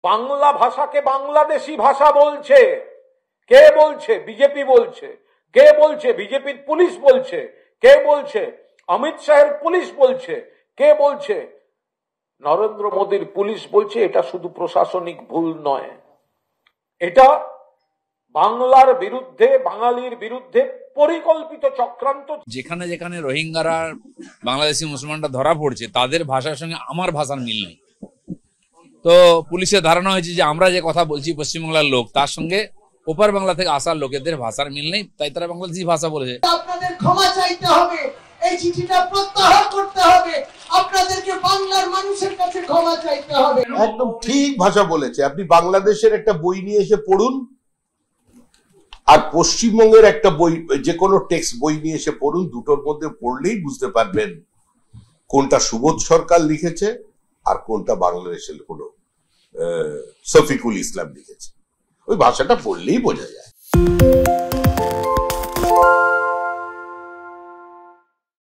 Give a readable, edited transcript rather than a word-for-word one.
বাংলা ভাষাকে বাংলাদেশি ভাষা বলছে। কে বলছে? বিজেপি বলছে। কে বলছে? বিজেপির পুলিশ বলছে। কে বলছে? অমিত শাহের পুলিশ বলছে। কে বলছে? নরেন্দ্র মোদীর পুলিশ বলছে। এটা শুধু প্রশাসনিক ভুল নয়, এটা বাংলার বিরুদ্ধে, বাঙালির বিরুদ্ধে পরিকল্পিত চক্রান্ত। যেখানে যেখানে রোহিঙ্গারা, বাংলাদেশি মুসলমানরা ধরা পড়ছে, তাদের ভাষার সঙ্গে আমার ভাষার মিল নেই। তো পুলিশের ধারণা হয়েছে যে আমরা যে কথা বলছি পশ্চিমবাংলার লোক, তার সঙ্গে ওপার বাংলা থেকে আসা লোকেদের ভাষার মিল নেই, তাই তারা বাংলাদেশি ভাষা বলেছে। আপনাদের ক্ষমা চাইতে হবে, এই চিঠিটা প্রত্যাহার করতে হবে, আপনাদেরকে বাংলার মানুষের কাছে ক্ষমা চাইতে হবে। একদম ঠিক ভাষা বলেছে। আপনি বাংলাদেশের একটা বই নিয়ে এসে পড়ুন, আর পশ্চিমবঙ্গের একটা বই, যে কোনো টেক্সট বই নিয়ে এসে পড়ুন, দুটোর মধ্যে পড়লেই বুঝতে পারবেন কোনটা সুবোধ সরকার লিখেছে আর কোনটা বাংলাদেশের কোনো শফিকুল ইসলাম লিখেছে। ওই ভাষাটা পড়লেই বোঝা যায়।